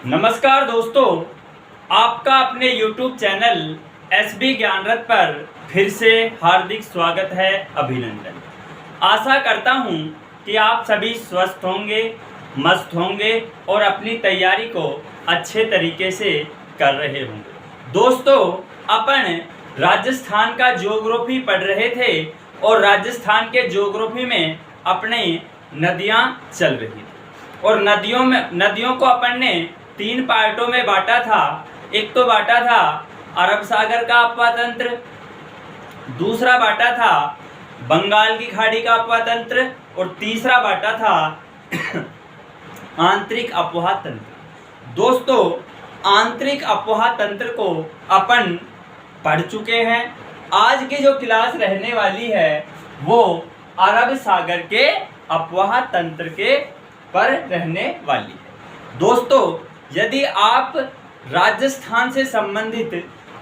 नमस्कार दोस्तों, आपका अपने YouTube चैनल SB ज्ञानरथ पर फिर से हार्दिक स्वागत है, अभिनंदन। आशा करता हूँ कि आप सभी स्वस्थ होंगे, मस्त होंगे और अपनी तैयारी को अच्छे तरीके से कर रहे होंगे। दोस्तों, अपन राजस्थान का ज्योग्राफी पढ़ रहे थे और राजस्थान के ज्योग्राफी में अपने नदियाँ चल रही थी और नदियों को अपन ने 3 पार्टों में बांटा था। एक तो बांटा था अरब सागर का अपवा तंत्र, दूसरा बांटा था बंगाल की खाड़ी का अपवा तंत्र और तीसरा बांटा था आंतरिक अपवाह तंत्र। दोस्तों, आंतरिक अपवाह तंत्र को अपन पढ़ चुके हैं। आज की जो क्लास रहने वाली है वो अरब सागर के अपवाह तंत्र के पर रहने वाली है। दोस्तों, यदि आप राजस्थान से संबंधित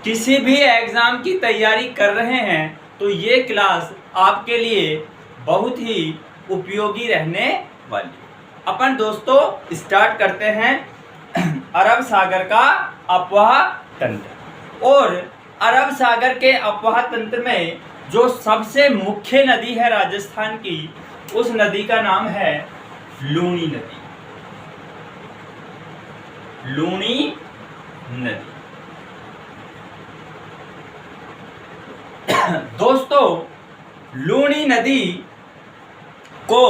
किसी भी एग्ज़ाम की तैयारी कर रहे हैं तो ये क्लास आपके लिए बहुत ही उपयोगी रहने वाली है। अपन दोस्तों स्टार्ट करते हैं अरब सागर का अपवाह तंत्र। और अरब सागर के अपवाह तंत्र में जो सबसे मुख्य नदी है राजस्थान की, उस नदी का नाम है लूनी नदी। लूनी नदी। दोस्तों, लूनी नदी को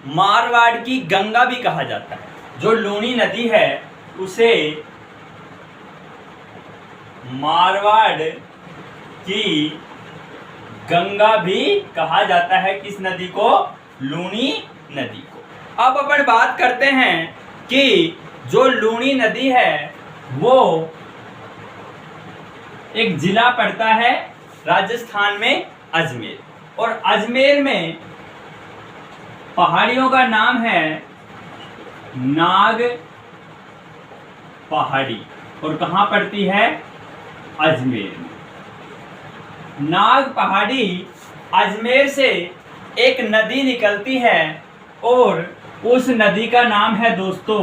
मारवाड़ की गंगा भी कहा जाता है। जो लूनी नदी है उसे मारवाड़ की गंगा भी कहा जाता है। किस नदी को? लूनी नदी को। अब अपन बात करते हैं कि जो लूनी नदी है वो एक जिला पड़ता है राजस्थान में, अजमेर। और अजमेर में पहाड़ियों का नाम है नाग पहाड़ी। और कहाँ पड़ती है? अजमेर में। नाग पहाड़ी अजमेर से एक नदी निकलती है और उस नदी का नाम है दोस्तों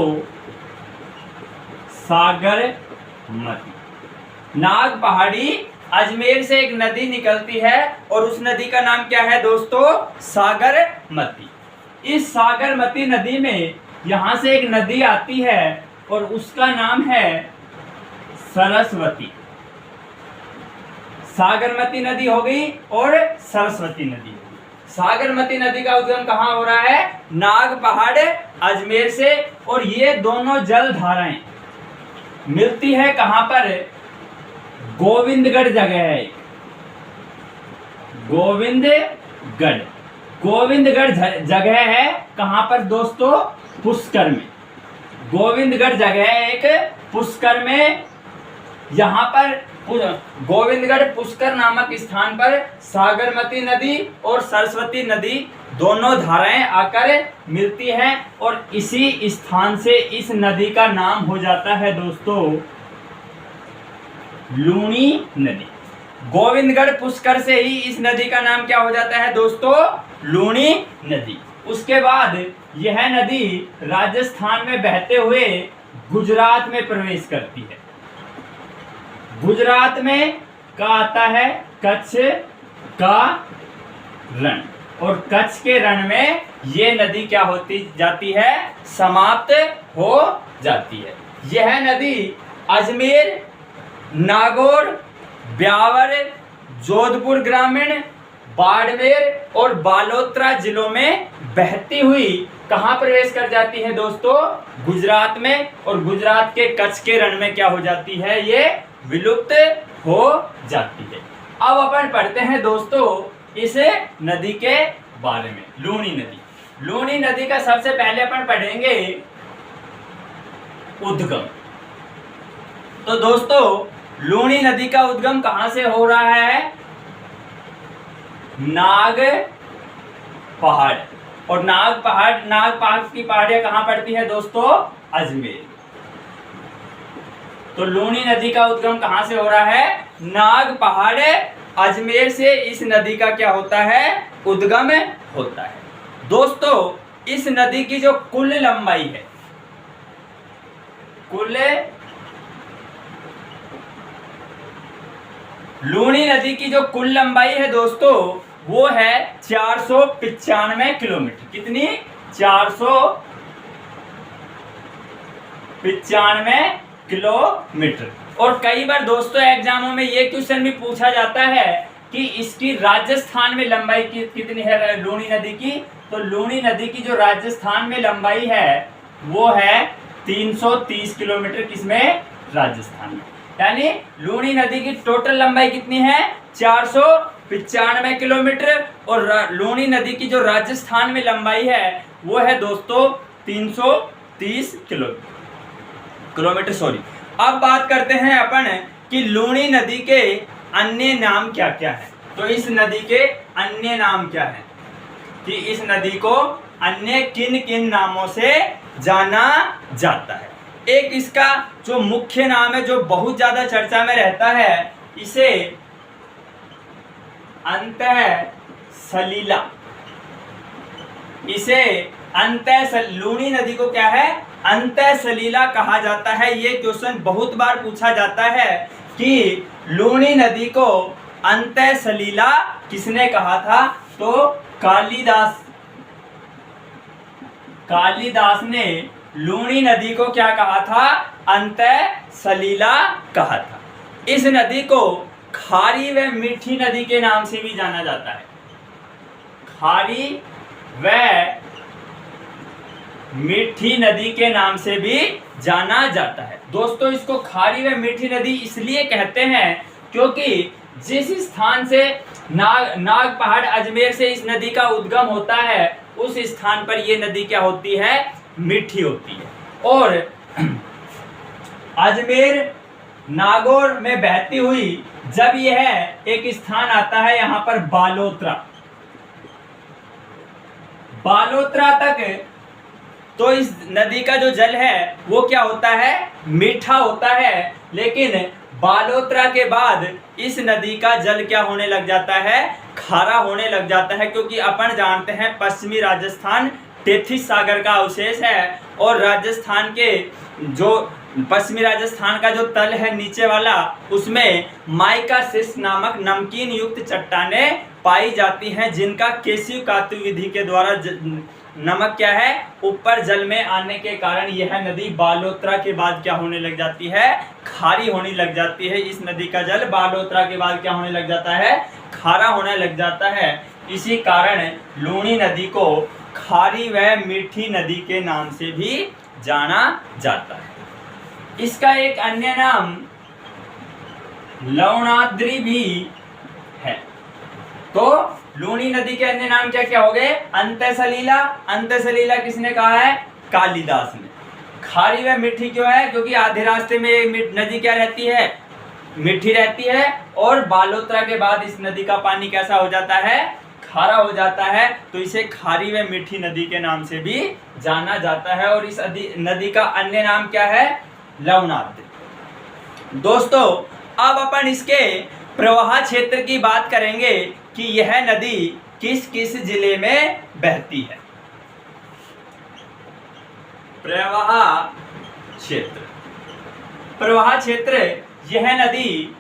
सागरमती। नाग पहाड़ी अजमेर से एक नदी निकलती है और उस नदी का नाम क्या है दोस्तों? सागरमती। इस सागरमती नदी में यहाँ से एक नदी आती है और उसका नाम है सरस्वती। सागरमती नदी हो गई और सरस्वती नदी हो गई। सागरमती नदी का उद्गम कहाँ हो रहा है? नाग पहाड़ अजमेर से। और ये दोनों जल धाराएं मिलती है कहाँ पर? गोविंदगढ़ जगह है। गोविंदगढ़ जगह है कहाँ पर दोस्तों? पुष्कर में। गोविंदगढ़ जगह है एक, पुष्कर में। यहाँ पर गोविंदगढ़ पुष्कर नामक स्थान पर सागरमती नदी और सरस्वती नदी दोनों धाराएं आकर मिलती हैं और इसी स्थान से इस नदी का नाम हो जाता है दोस्तों लूनी नदी। गोविंदगढ़ पुष्कर से ही इस नदी का नाम क्या हो जाता है दोस्तों? लूनी नदी। उसके बाद यह नदी राजस्थान में बहते हुए गुजरात में प्रवेश करती है। गुजरात में का आता है कच्छ का रण। और कच्छ के रण में ये नदी क्या होती जाती है? समाप्त हो जाती है। यह नदी अजमेर, नागौर, ब्यावर, जोधपुर ग्रामीण, बाड़मेर और बालोतरा जिलों में बहती हुई कहाँ प्रवेश कर जाती है दोस्तों? गुजरात में। और गुजरात के कच्छ के रण में क्या हो जाती है? ये विलुप्त हो जाती है। अब अपन पढ़ते हैं दोस्तों इस नदी के बारे में। लूनी नदी। लूनी नदी का सबसे पहले अपन पढ़ेंगे उद्गम। तो दोस्तों, लूनी नदी का उद्गम कहां से हो रहा है? नाग पहाड़। और नाग पहाड़ की पहाड़ियां कहां पड़ती है दोस्तों? अजमेर। तो लूनी नदी का उद्गम कहां से हो रहा है? नाग पहाड़ अजमेर से इस नदी का क्या होता है? उद्गम होता है। दोस्तों, इस नदी की जो कुल लंबाई है कुल लूनी नदी की जो कुल लंबाई है दोस्तों वो है 495 किलोमीटर। कितनी? 495 किलोमीटर। और कई बार दोस्तों एग्जामों में ये क्वेश्चन भी पूछा जाता है कि इसकी राजस्थान में लंबाई कितनी है लूनी नदी की। तो लूनी नदी की जो राजस्थान में लंबाई है वो है 330 किलोमीटर। किसमें? राजस्थान में। यानी लूनी नदी की टोटल लंबाई कितनी है? 495 किलोमीटर। और लूनी नदी की जो राजस्थान में लंबाई है वो है दोस्तों 330 किलोमीटर। सॉरी। अब बात करते हैं अपन कि लूनी नदी के अन्य नाम क्या क्या है। तो इस नदी के अन्य नाम क्या है, कि इस नदी को अन्य किन किन नामों से जाना जाता है। एक इसका जो मुख्य नाम है जो बहुत ज्यादा चर्चा में रहता है, इसे अंतः सलीला, इसे लूनी नदी को क्या है? अंतः सलीला कहा जाता है। ये क्वेश्चन बहुत बार पूछा जाता है कि लूनी नदी को अंतः सलीला किसने कहा था। तो कालिदास ने लूनी नदी को क्या कहा था? अंतः सलीला कहा था। इस नदी को खारी व मीठी नदी के नाम से भी जाना जाता है। खारी व मीठी नदी के नाम से भी जाना जाता है। दोस्तों इसको खारी व मीठी नदी इसलिए कहते हैं क्योंकि जिस स्थान से नाग पहाड़ अजमेर से इस नदी का उद्गम होता है उस स्थान पर ये नदी क्या होती है? मीठी होती है। और अजमेर नागौर में बहती हुई जब यह एक स्थान आता है यहाँ पर बालोतरा तक, तो इस नदी का जो जल है वो क्या होता है? मीठा होता है। लेकिन बालोतरा के बाद इस नदी का जल क्या होने लग जाता है? खारा होने लग जाता है। क्योंकि अपन जानते हैं पश्चिमी राजस्थान तेथिस सागर का अवशेष है और राजस्थान के जो पश्चिमी राजस्थान का जो तल है नीचे वाला, उसमें माइकासिस नामक नमकीन युक्त चट्टानें पाई जाती हैं जिनका केशिव कातु विधि के द्वारा नमक क्या है? ऊपर जल में आने के कारण यह नदी बालोतरा के बाद क्या होने लग जाती है? खारी होने लग जाती है। इस नदी का जल बालोतरा के बाद क्या होने लग जाता है? खारा होने लग जाता है। इसी कारण लूनी नदी को खारी व मीठी नदी के नाम से भी जाना जाता है। इसका एक अन्य नाम लवणाद्रि भी है। तो लूनी नदी के अन्य नाम क्या क्या हो गए? अंतः सलीला। अंतः सलीला किसने कहा है? कालिदास ने। खारी व मीठी क्यों है? क्योंकि आधे रास्ते में नदी क्या रहती है? मीठी रहती है। और बालोतरा के बाद इस नदी का पानी कैसा हो जाता है? खारा हो जाता है। तो इसे खारी व मीठी नदी के नाम से भी जाना जाता है। और इस नदी का अन्य नाम क्या है? लवणाद्रि। दोस्तों अब अपन इसके प्रवाह क्षेत्र की बात करेंगे कि यह नदी किस किस जिले में बहती है। प्रवाह क्षेत्र यह नदी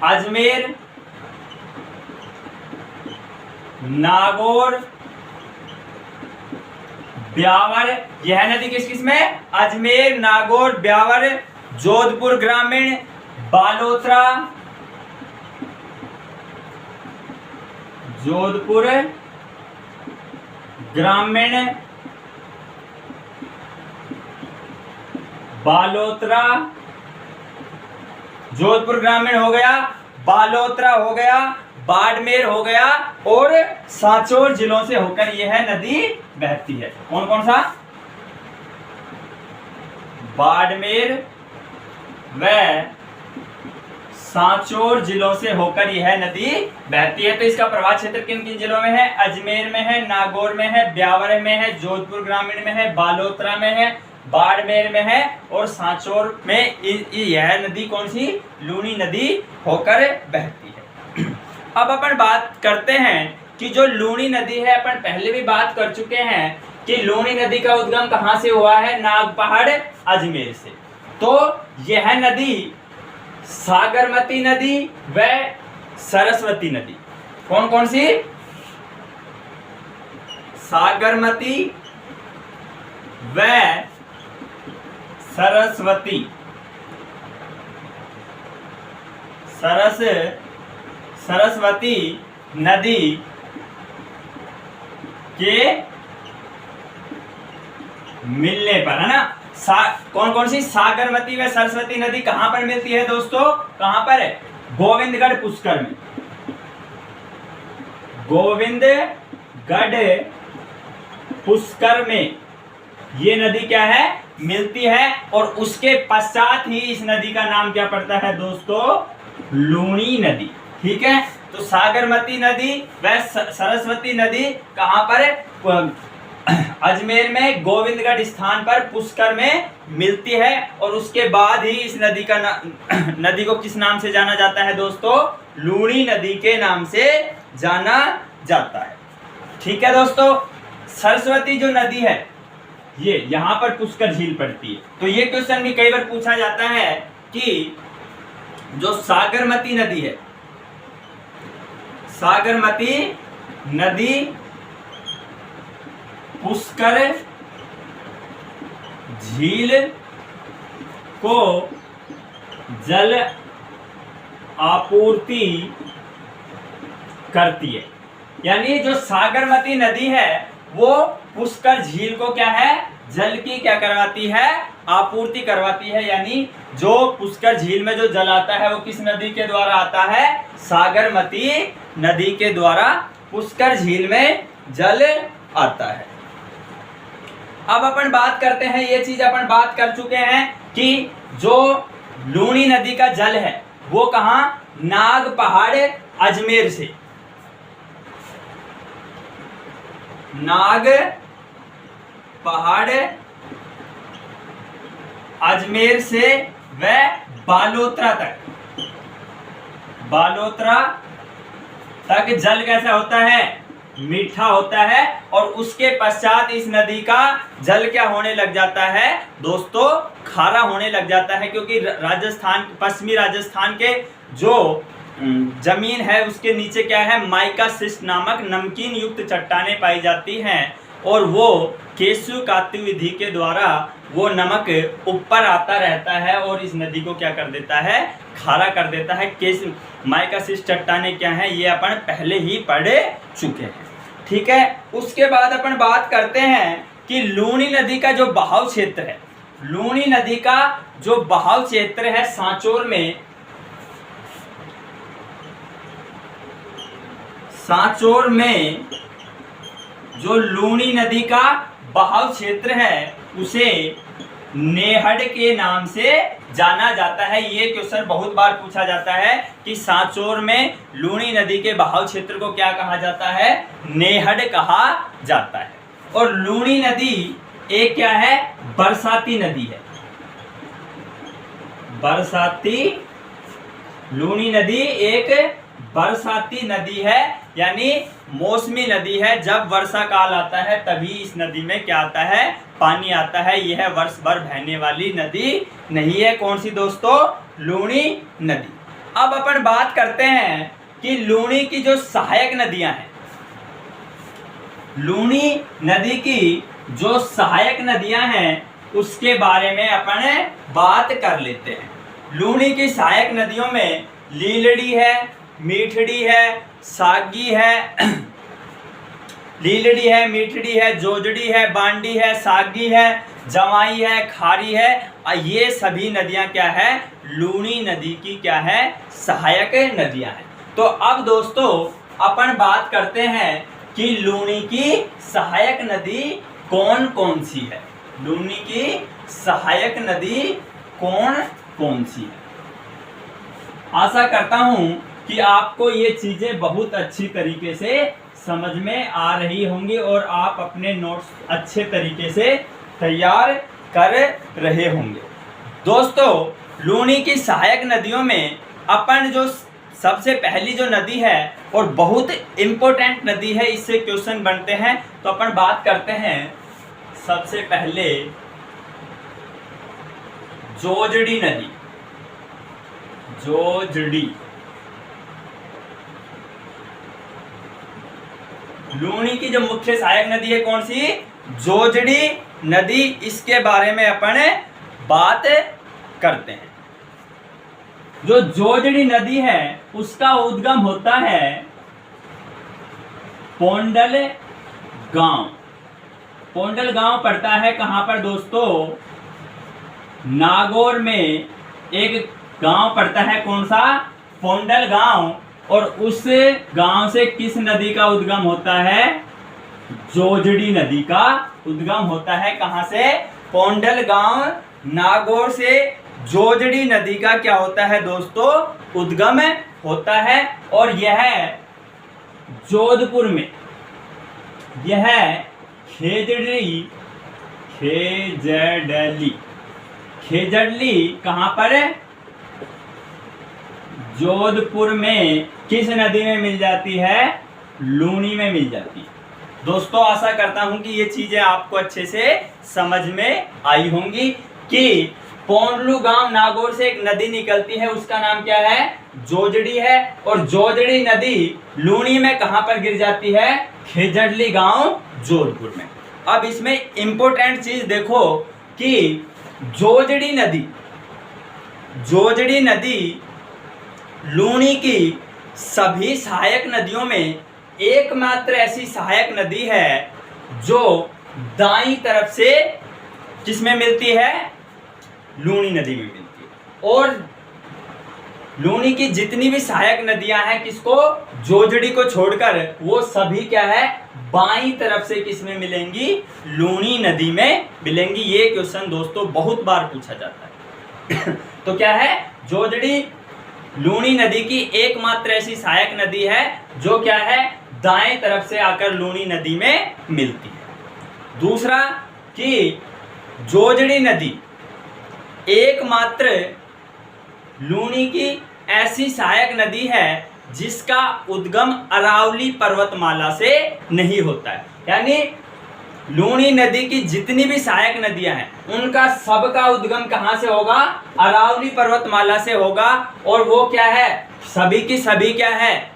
अजमेर, नागौर, ब्यावर, यह नदी किस किस में? अजमेर, नागौर, ब्यावर, जोधपुर ग्रामीण, बालोतरा, जोधपुर ग्रामीण, बालोतरा, जोधपुर ग्रामीण हो गया, बालोतरा हो गया, बाड़मेर हो गया और सांचौर जिलों से होकर यह नदी बहती है। कौन कौन सा? बाड़मेर व सांचौर जिलों से होकर यह नदी बहती है। तो इसका प्रवाह क्षेत्र किन किन जिलों में है? अजमेर में है, नागौर में है, ब्यावर में है, जोधपुर ग्रामीण में है, बालोतरा में है, बाड़मेर में है और सांचौर में यह नदी कौन सी? लूनी नदी होकर बहती है। अब अपन बात करते हैं कि जो लूनी नदी है, अपन पहले भी बात कर चुके हैं कि लूणी नदी का उद्गम कहाँ से हुआ है? नागपहाड़ अजमेर से। तो यह नदी सागरमती नदी व सरस्वती नदी, कौन कौन सी? सागरमती व सरस्वती, सरस्वती नदी के मिलने पर, है ना। कौन कौन सी? सागरमती व सरस्वती नदी कहां पर मिलती है दोस्तों? कहां पर है? गोविंदगढ़ पुष्कर में। गोविंदगढ़ पुष्कर में ये नदी क्या है? मिलती है। और उसके पश्चात ही इस नदी का नाम क्या पड़ता है दोस्तों? लूणी नदी। ठीक है, तो सागरमती नदी व सरस्वती नदी कहां पर? अजमेर में गोविंदगढ़ स्थान पर पुष्कर में मिलती है। और उसके बाद ही इस नदी का नदी को किस नाम से जाना जाता है दोस्तों? लूणी नदी के नाम से जाना जाता है। ठीक है दोस्तों, सरस्वती जो नदी है ये यहाँ पर पुष्कर झील पड़ती है। तो ये क्वेश्चन भी कई बार पूछा जाता है कि जो सागरमती नदी है, सागरमती नदी पुष्कर झील को जल आपूर्ति करती है। यानी जो सागरमती नदी है वो पुष्कर झील को क्या है? जल की क्या करवाती है? आपूर्ति करवाती है। यानी जो पुष्कर झील में जो जल आता है वो किस नदी के द्वारा आता है? सागरमती नदी के द्वारा पुष्कर झील में जल आता है। अब अपन बात करते हैं, ये चीज अपन बात कर चुके हैं कि जो लूणी नदी का जल है वो कहां? नागपहाड़ अजमेर से, नागपहाड़ अजमेर से व बालोतरा तक जल कैसा होता है? मीठा होता है। और उसके पश्चात इस नदी का जल क्या होने लग जाता है दोस्तों? खारा होने लग जाता है। क्योंकि राजस्थान, पश्चिमी राजस्थान के जो जमीन है उसके नीचे क्या है? माइका शिस्ट नामक नमकीन युक्त चट्टानें पाई जाती हैं। और वो केशु कात्य विधि के द्वारा वो नमक ऊपर आता रहता है और इस नदी को क्या कर देता है? खारा कर देता है। माइका शिस्ट चट्टानें क्या है? ये अपन पहले ही पढ़ चुके हैं। ठीक है, उसके बाद अपन बात करते हैं कि लूणी नदी का जो बहाव क्षेत्र है, लूणी नदी का जो बहाव क्षेत्र है सांचौर में, सांचौर में जो लूणी नदी का बहाव क्षेत्र है उसे नेहड़ के नाम से जाना जाता है। ये क्वेश्चन बहुत बार पूछा जाता है कि सांचौर में लूणी नदी के बहाव क्षेत्र को क्या कहा जाता है? नेहड़ कहा जाता है। और लूणी नदी एक क्या है? बरसाती नदी है। बरसाती, लूणी नदी एक बरसाती नदी है, यानी मौसमी नदी है। जब वर्षा काल आता है तभी इस नदी में क्या आता है? पानी आता है। यह वर्ष भर बहने वाली नदी नहीं है। कौन सी दोस्तों? लूणी नदी। अब अपन बात करते हैं कि लूणी की जो सहायक नदियां हैं, लूणी नदी की जो सहायक नदियां हैं उसके बारे में अपन बात कर लेते हैं। लूणी की सहायक नदियों में लीलड़ी है, मीठड़ी है, सागी है, लीलड़ी है, मीठड़ी है, जोजड़ी है, बांडी है, सागी है, जवाई है, खारी है। ये सभी नदियां क्या है? लूणी नदी की क्या है? सहायक नदियां हैं। तो अब दोस्तों अपन बात करते हैं कि लूणी की सहायक नदी कौन कौन सी है। लूणी की सहायक नदी कौन कौन सी है? आशा करता हूं कि आपको ये चीजें बहुत अच्छी तरीके से समझ में आ रही होंगी और आप अपने नोट्स अच्छे तरीके से तैयार कर रहे होंगे। दोस्तों लूणी की सहायक नदियों में अपन जो सबसे पहली जो नदी है और बहुत इम्पोर्टेंट नदी है, इससे क्वेश्चन बनते हैं, तो अपन बात करते हैं सबसे पहले जोजड़ी नदी, जोजड़ी लूनी की जो मुख्य सहायक नदी है कौन सी? जोजड़ी नदी। इसके बारे में अपन बात करते हैं। जो जोजड़ी नदी है उसका उद्गम होता है पोंडल गांव। पोंडल गांव पड़ता है कहां पर दोस्तों? नागौर में एक गांव पड़ता है, कौन सा? पोंडल गांव। और उस गांव से किस नदी का उद्गम होता है? जोजड़ी नदी का उद्गम होता है। कहां से? पोंडल गांव, नागौर से जोजड़ी नदी का क्या होता है दोस्तों? उद्गम होता है। और यह जोधपुर में, यह खेजड़ली कहां पर? जोधपुर में किस नदी में मिल जाती है? लूनी में मिल जाती है। दोस्तों आशा करता हूं कि ये चीजें आपको अच्छे से समझ में आई होंगी कि पोंडलू गांव नागौर से एक नदी निकलती है, उसका नाम क्या है? जोजड़ी है। और जोजड़ी नदी लूनी में कहां पर गिर जाती है? खेजड़ली गांव, जोधपुर में। अब इसमें इंपॉर्टेंट चीज देखो कि जोजड़ी नदी लूनी की सभी सहायक नदियों में एकमात्र ऐसी सहायक नदी है जो दाईं तरफ से किसमें मिलती है? लूनी नदी में मिलती है। और लूनी की जितनी भी सहायक नदियां हैं किसको? जोजड़ी को छोड़कर, वो सभी क्या है? बाईं तरफ से किसमें मिलेंगी? लूनी नदी में मिलेंगी। ये क्वेश्चन दोस्तों बहुत बार पूछा जाता है। तो क्या है? जोजड़ी लूनी नदी की एकमात्र ऐसी सहायक नदी है जो क्या है? दाएं तरफ से आकर लूनी नदी में मिलती है। दूसरा कि जोजड़ी नदी एकमात्र लूनी की ऐसी सहायक नदी है जिसका उद्गम अरावली पर्वतमाला से नहीं होता है। यानी लूनी नदी की जितनी भी सहायक नदियां हैं उनका सबका उद्गम कहां से होगा? अरावली पर्वतमाला से होगा। और वो क्या है? सभी की सभी क्या है?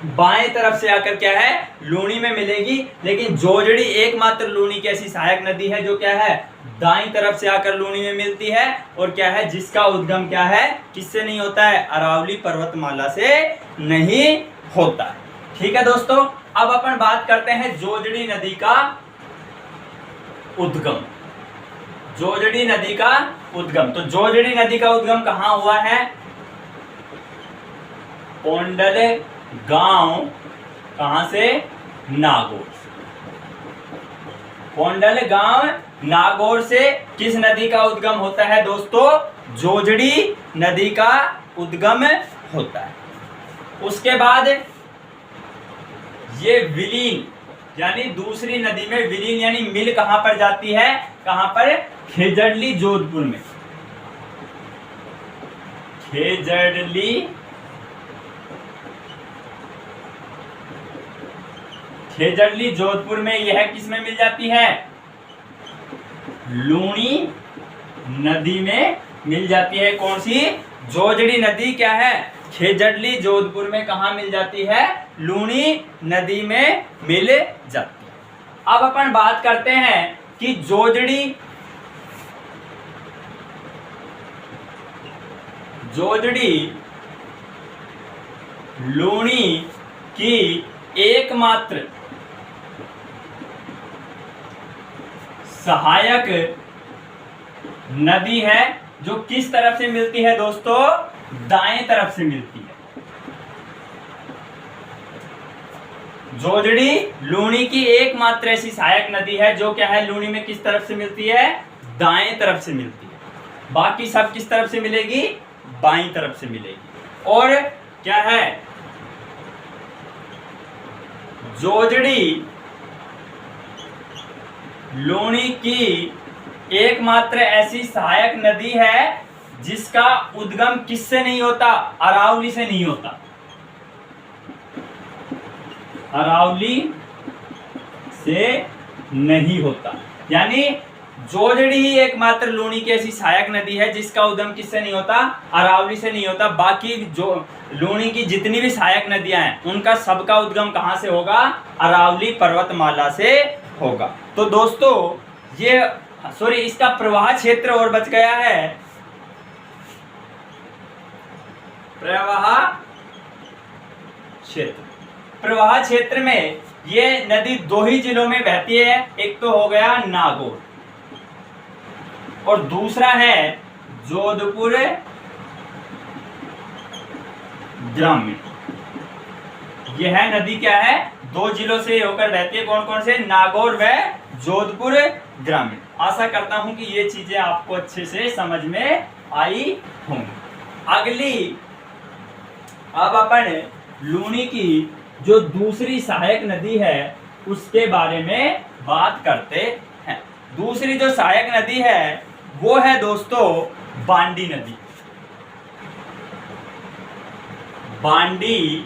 बाएं तरफ से आकर क्या है? लूनी में मिलेगी। लेकिन जोजड़ी एकमात्र लूनी की ऐसी सहायक नदी है जो क्या है? दाईं तरफ से आकर लूनी में मिलती है। और क्या है? जिसका उद्गम क्या है? किससे नहीं होता है? अरावली पर्वतमाला से नहीं होता है। ठीक है दोस्तों, अब अपन बात करते हैं जोजड़ी नदी का उद्गम। जोजड़ी नदी का उद्गम, तो जोजड़ी नदी का उद्गम कहां हुआ है? पोंडल गांव। कहां से? नागौर से। पोंडल गांव नागौर से किस नदी का उद्गम होता है दोस्तों? जोजड़ी नदी का उद्गम होता है। उसके बाद ये विलीन यानी दूसरी नदी में विलीन यानी मिल कहां पर जाती है? कहां पर? खेजड़ली, जोधपुर में। खेजड़ली जोधपुर में यह किस में मिल जाती है? लूनी नदी में मिल जाती है। कौन सी? जोजड़ी नदी क्या है? खेजड़ली जोधपुर में कहां मिल जाती है? लूनी नदी में मिल जाती है। अब अपन बात करते हैं कि जोजड़ी लूनी की एकमात्र सहायक नदी है जो किस तरफ से मिलती है दोस्तों? दाएं तरफ से मिलती है। जोजड़ी लूनी की एकमात्र ऐसी सहायक नदी है जो क्या है? लूनी में किस तरफ से मिलती है? दाएं तरफ से मिलती है। बाकी सब किस तरफ से मिलेगी? बाईं तरफ से मिलेगी। और क्या है? जोजड़ी लूनी की एकमात्र ऐसी सहायक नदी है जिसका उद्गम किससे नहीं होता? अरावली से नहीं होता। अरावली से नहीं होता। यानी जोजड़ी ही एकमात्र लूणी की ऐसी सहायक नदी है जिसका उद्गम किससे नहीं होता, अरावली से नहीं होता। बाकी जो लूणी की जितनी भी सहायक नदियां हैं उनका सबका उद्गम कहां से होगा, अरावली पर्वतमाला से होगा। तो दोस्तों ये इसका प्रवाह क्षेत्र और बच गया है, प्रवाह क्षेत्र। प्रवाह क्षेत्र में ये नदी दो ही जिलों में बहती है, एक तो हो गया नागौर और दूसरा है जोधपुर ग्रामीण। यह नदी क्या है, दो जिलों से होकर बहती है, कौन कौन से, नागौर व जोधपुर ग्रामीण। आशा करता हूं कि ये चीजें आपको अच्छे से समझ में आई होंगी। अगली अब अपन लूणी की जो दूसरी सहायक नदी है उसके बारे में बात करते हैं। दूसरी जो सहायक नदी है वो है दोस्तों बांडी नदी। बांडी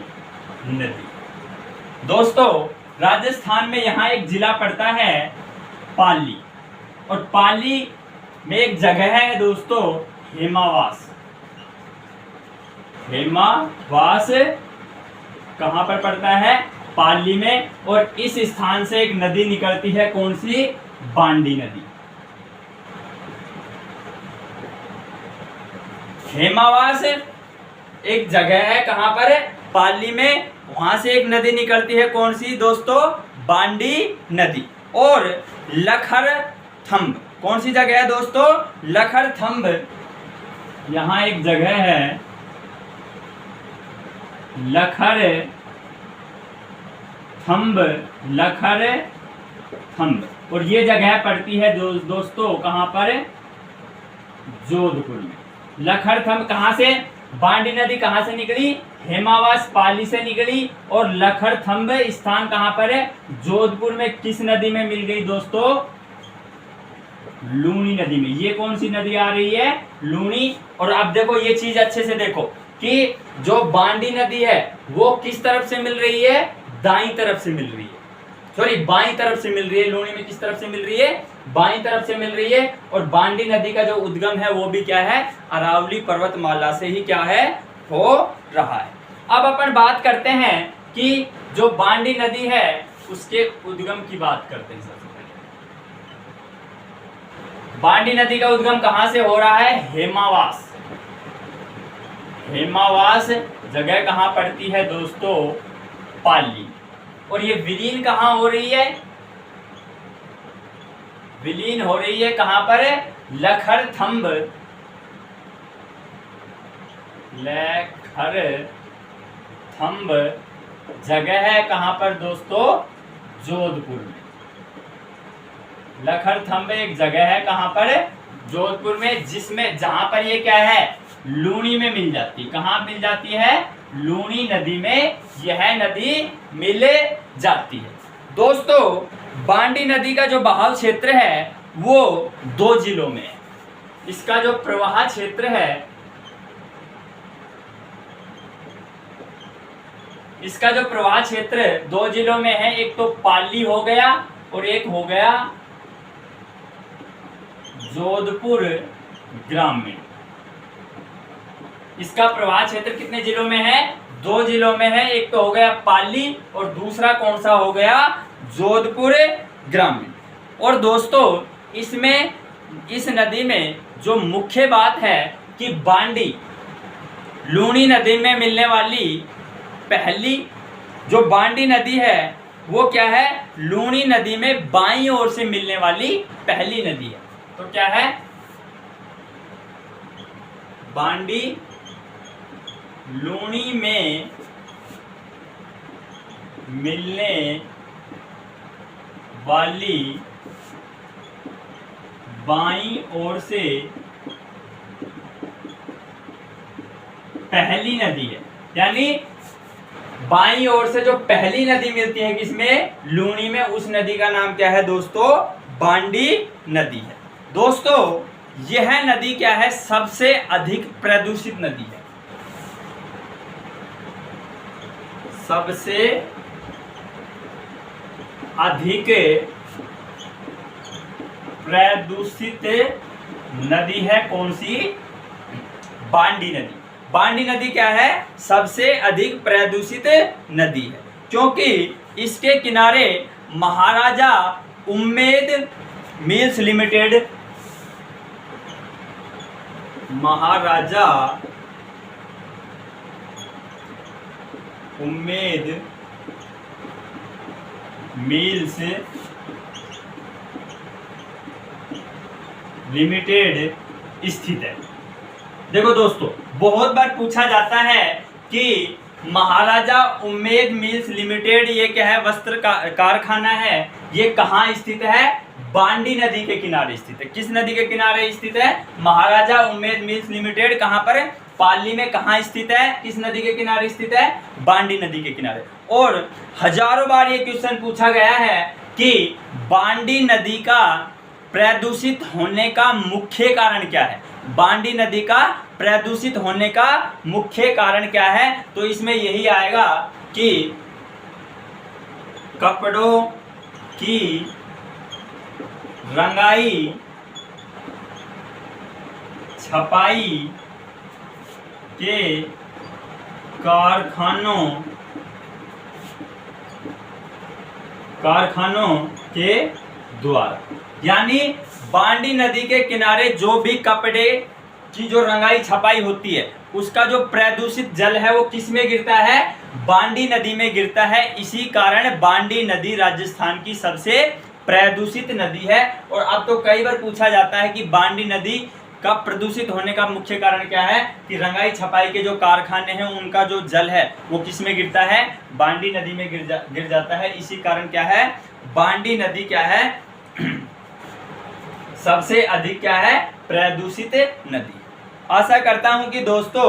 नदी दोस्तों राजस्थान में यहाँ एक जिला पड़ता है पाली, और पाली में एक जगह है दोस्तों हेमावास। हेमावास कहां पर पड़ता है, पाली में, और इस स्थान से एक नदी निकलती है, कौन सी, बांडी नदी। हेमावास एक जगह है कहां पर, पाली में, वहां से एक नदी निकलती है, कौन सी दोस्तों, बांडी नदी। और लखरथंब, कौन सी जगह है दोस्तों, लखरथंब, यहां एक जगह है लखरथंब, लखरथंब, और ये जगह पड़ती है दोस्तों कहां पर, जोधपुर में। लखरथंब कहां से, बांडी नदी कहां से निकली, हेमावास पाली से निकली, और लखरथंब स्थान कहां पर है, जोधपुर में। किस नदी में मिल गई दोस्तों, लूणी नदी में। ये कौन सी नदी आ रही है, लूणी। और अब देखो ये चीज अच्छे से देखो कि जो बांडी नदी है वो किस तरफ से मिल रही है, दाईं तरफ से मिल रही है, सॉरी बाईं तरफ से मिल रही है। लूणी में किस तरफ से मिल रही है, बाईं तरफ से मिल रही है। और बांडी नदी का जो उद्गम है वो भी क्या है, अरावली पर्वतमाला से ही क्या है, हो रहा है। अब अपन बात करते हैं कि जो बांडी नदी है उसके उद्गम की बात करते हैं। सबसे पहले बांडी नदी का उद्गम कहां से हो रहा है, हेमावास। हेमावास जगह कहां पड़ती है दोस्तों, पाली। और ये विलीन कहां हो रही है, विलीन हो रही है कहां पर, लखरथंब, लखरथंब जगह है कहां पर दोस्तों, जोधपुर में। लखरथंब एक जगह है कहां पर, जोधपुर में, जिसमें जहां पर ये क्या है, लूणी में मिल जाती। कहां मिल जाती है, लूणी नदी में यह नदी मिल जाती है। दोस्तों बांडी नदी का जो बहाव क्षेत्र है वो दो जिलों में है। इसका जो प्रवाह क्षेत्र है, इसका जो प्रवाह क्षेत्र दो जिलों में है, एक तो पाली हो गया और एक हो गया जोधपुर ग्रामीण। इसका प्रवाह क्षेत्र कितने जिलों में है, दो जिलों में है, एक तो हो गया पाली और दूसरा कौन सा हो गया, जोधपुर ग्रामीण। और दोस्तों इसमें, इस नदी में जो मुख्य बात है कि बांडी लूणी नदी में मिलने वाली पहली जो बांडी नदी है वो क्या है, लूणी नदी में बाईं ओर से मिलने वाली पहली नदी है। तो क्या है, बांडी लूणी में मिलने वाली बाईं ओर से पहली नदी है। यानी बाईं ओर से जो पहली नदी मिलती है किसमें, लूणी में, उस नदी का नाम क्या है दोस्तों, बांडी नदी है। दोस्तों यह नदी क्या है, सबसे अधिक प्रदूषित नदी है। सबसे अधिक प्रदूषित नदी है कौन सी? बांडी नदी। बांडी नदी क्या है? सबसे अधिक प्रदूषित नदी है, क्योंकि इसके किनारे महाराजा उम्मेद मिल्स लिमिटेड, महाराजा उम्मेद मिल्स लिमिटेड स्थित है। देखो दोस्तों, बहुत बार पूछा जाता है कि महाराजा उम्मेद मिल्स लिमिटेड ये क्या है? वस्त्र कारखाना है, ये कहाँ स्थित है? बांडी नदी के किनारे स्थित है। किस नदी के किनारे स्थित है? महाराजा उम्मेद मिल्स लिमिटेड कहाँ पर? पाली में। कहाँ स्थित है? किस नदी के किनारे स्थित है? बांडी नदी के किनारे। और हजारों बार ये क्वेश्चन पूछा गया है कि बांडी नदी का प्रदूषित होने का मुख्य कारण क्या है? बांडी नदी का प्रदूषित होने का मुख्य कारण क्या है? तो इसमें यही आएगा कि कपड़ों की रंगाई छपाई के कारखानों के द्वारा। यानी बांडी नदी के किनारे जो भी कपड़े की जो रंगाई छपाई होती है, उसका जो प्रदूषित जल है वो किस में गिरता है? बांडी नदी में गिरता है। इसी कारण बांडी नदी राजस्थान की सबसे प्रदूषित नदी है। और अब तो कई बार पूछा जाता है कि बांडी नदी का प्रदूषित होने का मुख्य कारण क्या है? कि रंगाई छपाई के जो कारखाने हैं उनका जो जल है वो किस में गिरता है? बांडी नदी में गिर जाता है। इसी कारण क्या है? बांडी नदी क्या है? सबसे अधिक क्या है? प्रदूषित नदी। आशा करता हूं कि दोस्तों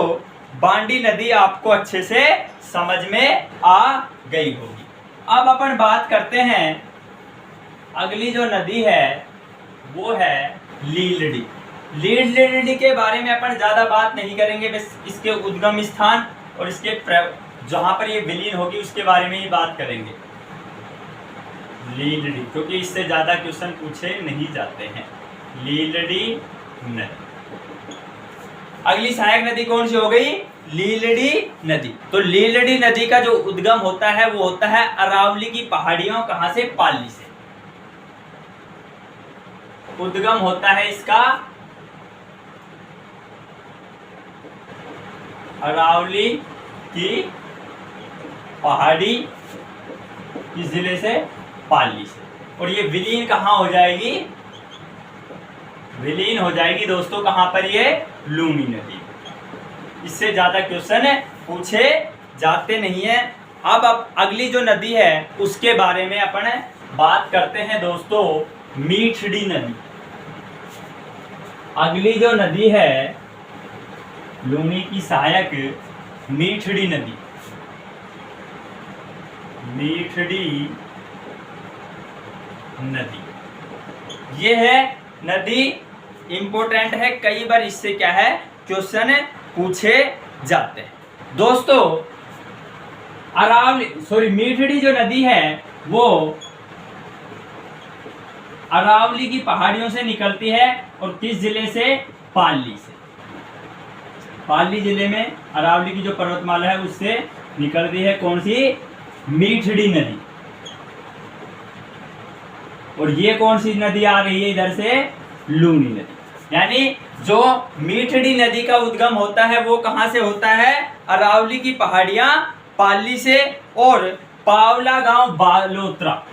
बांडी नदी आपको अच्छे से समझ में आ गई होगी। अब अपन बात करते हैं अगली जो नदी है वो है लीलड़ी। लीलड़ी के बारे में अपन ज्यादा बात नहीं करेंगे, बस इसके उद्गम स्थान और इसके जहां पर ये विलीन होगी उसके बारे में ही बात करेंगे। लीलड़ी, क्योंकि इससे ज्यादा क्वेश्चन पूछे नहीं जाते हैं। लीलड़ी नदी। अगली सहायक नदी कौन सी हो गई? लीलड़ी नदी। तो लीलड़ी नदी का जो उद्गम होता है वो होता है अरावली की पहाड़ियों। कहां से? पाली से उद्गम होता है इसका अरावली की पहाड़ी किस जिले से? पाली से। और ये विलीन कहां हो जाएगी? विलीन हो जाएगी दोस्तों कहां पर? ये लूनी नदी। इससे ज्यादा क्वेश्चन पूछे जाते नहीं है। अब अगली जो नदी है उसके बारे में अपन बात करते हैं दोस्तों, मीठड़ी नदी। अगली जो नदी है लूनी की सहायक मीठड़ी नदी। मीठड़ी नदी ये है नदी, इंपोर्टेंट है। कई बार इससे क्या है? क्वेश्चन पूछे जाते हैं दोस्तों। मीठड़ी जो नदी है वो अरावली की पहाड़ियों से निकलती है। और किस जिले से? पाली से। पाली जिले में अरावली की जो पर्वतमाला है उससे निकलती है कौन सी? मीठड़ी नदी। और ये कौन सी नदी आ रही है इधर से? लूनी नदी। यानी जो मीठड़ी नदी का उद्गम होता है वो कहां से होता है? अरावली की पहाड़ियां पाली से। और पावला गांव बालोतरा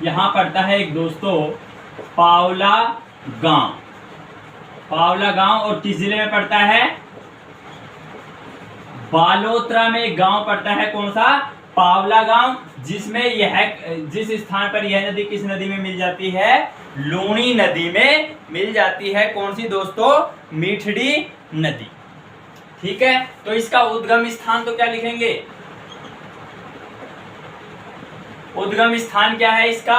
यहां पड़ता है एक दोस्तों, पावला गांव। पावला गांव और किस जिले में पड़ता है? बालोतरा में एक गांव पड़ता है, कौन सा? पावला गांव। जिसमें जिस स्थान पर यह नदी किस नदी में मिल जाती है? लूनी नदी में मिल जाती है। कौन सी दोस्तों? मीठड़ी नदी। ठीक है, तो इसका उद्गम स्थान तो क्या लिखेंगे? उद्गम स्थान क्या है इसका?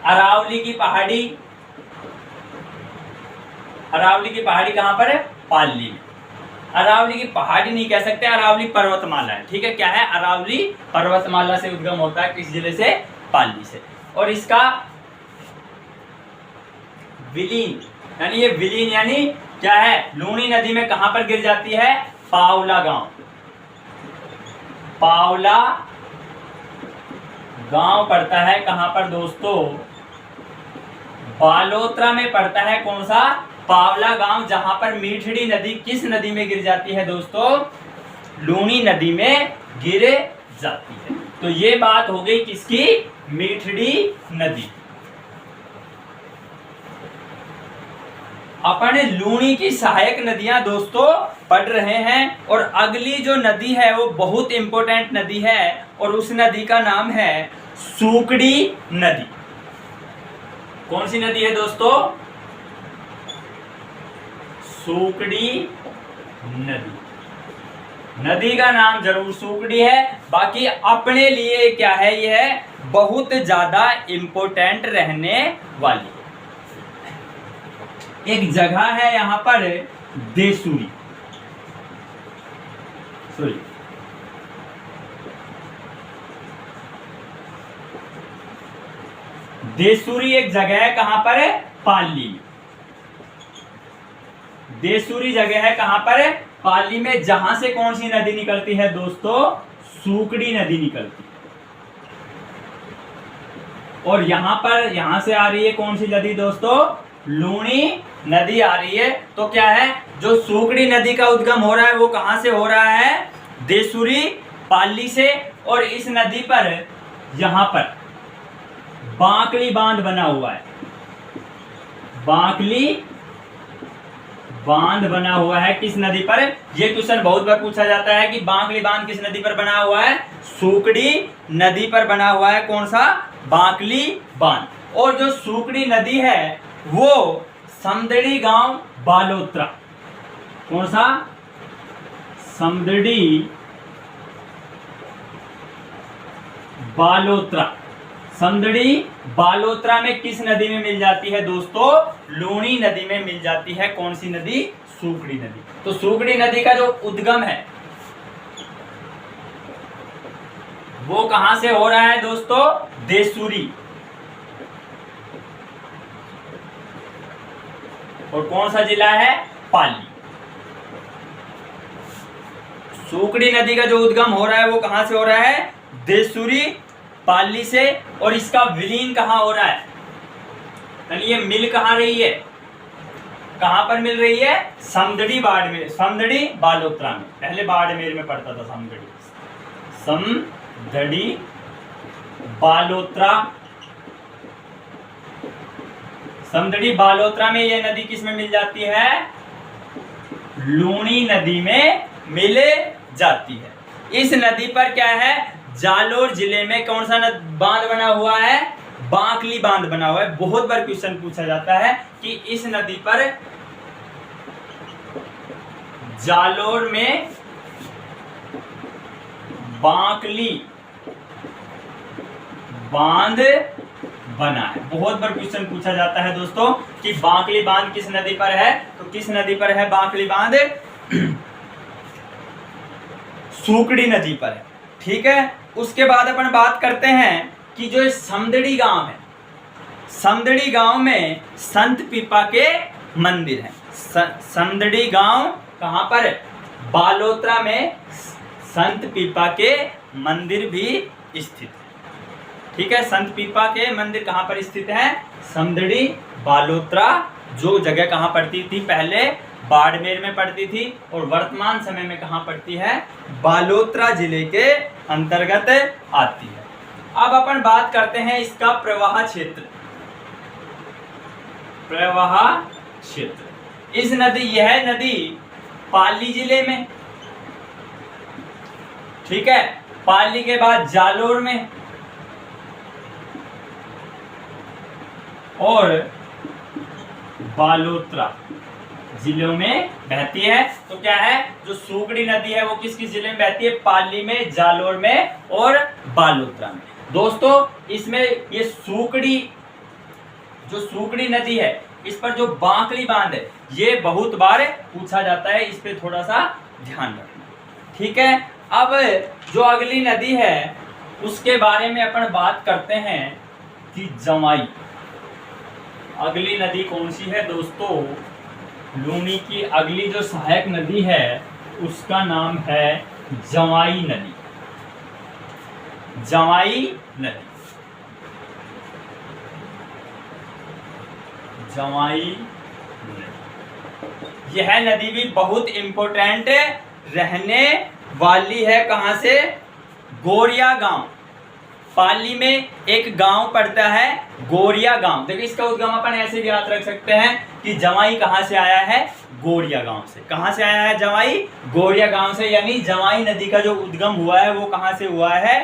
अरावली की पहाड़ी। अरावली की पहाड़ी कहां पर है? पाली में। अरावली की पहाड़ी नहीं कह सकते, अरावली पर्वतमाला है। ठीक है, क्या है? अरावली पर्वतमाला से उद्गम होता है। किस जिले से? पाली से। और इसका विलीन, यानी ये विलीन यानी क्या है, लूनी नदी में कहां पर गिर जाती है, पावला गांव। पावला गांव पड़ता है कहां पर दोस्तों, बालोतरा में पड़ता है। कौन सा, पावला गांव, जहां पर मीठड़ी नदी किस नदी में गिर जाती है दोस्तों, लूनी नदी में गिर जाती है। तो ये बात हो गई किसकी, मीठड़ी नदी। अपन लूनी की सहायक नदियां दोस्तों पढ़ रहे हैं, और अगली जो नदी है वो बहुत इंपॉर्टेंट नदी है, और उस नदी का नाम है सूकड़ी नदी। कौन सी नदी है दोस्तों, सूकड़ी नदी। नदी का नाम जरूर सूकड़ी है, बाकी अपने लिए क्या है, यह बहुत ज्यादा इंपॉर्टेंट रहने वाली। एक जगह है यहां पर देसूरी, सॉरी देसूरी एक जगह है कहां पर है, पाली। देसूरी जगह है कहां पर है, पाली में, जहां से कौन सी नदी निकलती है दोस्तों, सूकड़ी नदी निकलती है। और यहां से आ रही है कौन सी नदी दोस्तों, लूनी नदी आ रही है। तो क्या है, जो सूकड़ी नदी का उद्गम हो रहा है वो कहां से हो रहा है, देसूरी पाली से। और इस नदी पर यहां पर बांकली बांध बना हुआ है, बांकली बांध बना हुआ है किस नदी पर, यह क्वेश्चन बहुत बार पूछा जाता है कि बांकली बांध किस नदी पर बना हुआ है, सूकड़ी नदी पर बना हुआ है। कौन सा, बांकली बांध। और जो सूकड़ी नदी है वो समदड़ी गांव बालोतरा, कौन सा, समदड़ी बालोतरा। समदड़ी बालोतरा में किस नदी में मिल जाती है दोस्तों, लूनी नदी में मिल जाती है। कौन सी नदी, सूकड़ी नदी। तो सूकड़ी नदी का जो उद्गम है वो कहां से हो रहा है दोस्तों, देसूरी। और कौन सा जिला है, पाली। सूकड़ी नदी का जो उद्गम हो रहा है वो कहां से हो रहा है, देसूरी पाली से। और इसका विलीन कहां हो रहा है, यानी ये मिल कहां रही है, कहां पर मिल रही है, समदड़ी बाड़मेर, समदड़ी बालोतरा में। पहले बाड़मेर में पड़ता था समदड़ी, समदड़ी बालोतरा। समदड़ी बालोतरा में ये नदी किस में मिल जाती है, लूनी नदी में मिल जाती है। इस नदी पर क्या है, जालोर जिले में कौन सा बांध बना हुआ है, बांकली बांध बना हुआ है। बहुत बार क्वेश्चन पूछा जाता है कि इस नदी पर जालोर में बांकली बांध बना है। बहुत बार क्वेश्चन पूछा जाता है दोस्तों कि बांकली बांध किस नदी पर है, तो किस नदी पर है बांकली बांध, सूकड़ी नदी पर है। ठीक है, उसके बाद अपन बात करते हैं कि जो समदड़ी गांव है, समदड़ी गांव में संत पीपा के मंदिर है। समदड़ी गांव कहां पर, बालोतरा में संत पीपा के मंदिर भी स्थित है। ठीक है, संत पीपा के मंदिर कहां पर स्थित है, समदड़ी बालोतरा। जो जगह कहां पड़ती थी, पहले बाड़मेर में पड़ती थी और वर्तमान समय में कहां पड़ती है, बालोतरा जिले के अंतर्गत आती है। अब अपन बात करते हैं इसका प्रवाह क्षेत्र। प्रवाह क्षेत्र, इस नदी, यह नदी पाली जिले में, ठीक है, पाली के बाद जालोर में और बालोतरा जिलों में बहती है। तो क्या है, जो सूकड़ी नदी है वो किस किस जिले में बहती है, पाली में, जालोर में और बालोतरा में। दोस्तों इसमें ये सूकड़ी, जो सूकड़ी नदी है, इस पर जो बांकली बांध है ये बहुत बार पूछा जाता है, इस पे थोड़ा सा ध्यान रखना। ठीक है, अब जो अगली नदी है उसके बारे में अपन बात करते हैं कि जमाई। अगली नदी कौन सी है दोस्तों? लूनी की अगली जो सहायक नदी है उसका नाम है जवाई नदी। जवाई नदी, जवाई नदी। यह नदी भी बहुत इंपॉर्टेंट रहने वाली है। कहां से? गोरिया गांव। पाली में एक गांव पड़ता है गोरिया गांव। देखिए इसका उद्गम अपन ऐसे भी याद रख सकते हैं कि जवाई कहां से आया है? गोरिया गांव से। कहां से आया है जवाई? गोरिया गांव से। यानी जवाई नदी का जो उद्गम हुआ है वो कहां से हुआ है?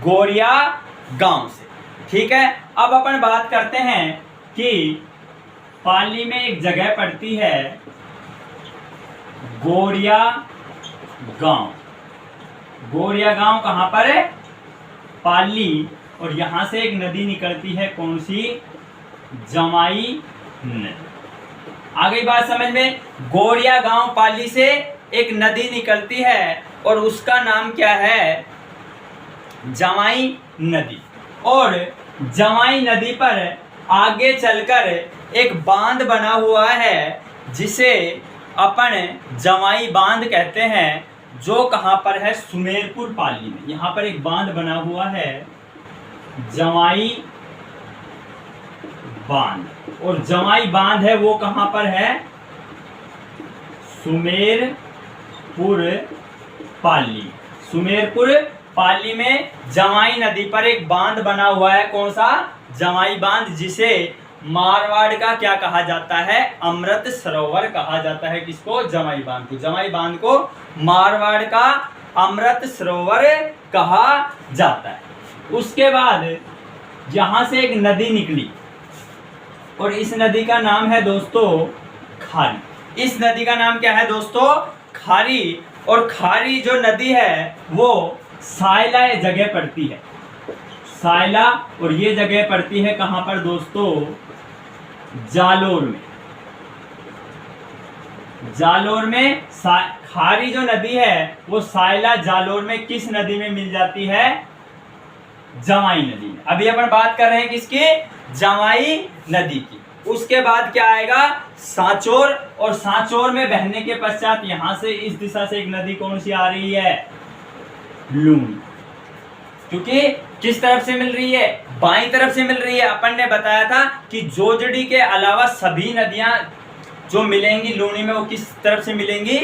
गोरिया गांव से। ठीक है, अब अपन बात करते हैं कि पाली में एक जगह पड़ती है गोरिया गांव। गोरिया गांव कहां पर है? पाली। और यहां से एक नदी निकलती है, कौन सी? जवाई नदी। आ गई बात समझ में? गोरिया गांव पाली से एक नदी निकलती है और उसका नाम क्या है? जवाई नदी। और जवाई नदी पर आगे चलकर एक बांध बना हुआ है जिसे अपन जवाई बांध कहते हैं, जो कहां पर है? सुमेरपुर पाली में। यहां पर एक बांध बना हुआ है जवाई बांध। और जवाई बांध है वो कहां पर है? सुमेरपुर पाली। सुमेरपुर पाली में जवाई नदी पर एक बांध बना हुआ है, कौन सा? जवाई बांध, जिसे मारवाड़ का क्या कहा जाता है? अमृत सरोवर कहा जाता है। किसको? जवाई बांध को। जवाई बांध को मारवाड़ का अमृत सरोवर कहा जाता है। उसके बाद यहां से एक नदी निकली और इस नदी का नाम है दोस्तों खारी। इस नदी का नाम क्या है दोस्तों? खारी। और खारी जो नदी है वो सायला जगह पड़ती है। सायला। और ये जगह पड़ती है कहां पर दोस्तों? जालोर में। जालोर में खारी जो नदी है वो सायला जालोर में किस नदी में मिल जाती है? जवाई नदी में। अभी अपन बात कर रहे हैं किसकी? जवाई नदी की। उसके बाद क्या आएगा? सांचौर। और सांचौर में बहने के पश्चात यहां से इस दिशा से एक नदी कौन सी आ रही है? लूनी। क्योंकि किस तरफ से मिल रही है? बाईं तरफ से मिल रही है। अपन ने बताया था कि जोजड़ी के अलावा सभी नदियां जो मिलेंगी लूनी में वो किस तरफ से मिलेंगी?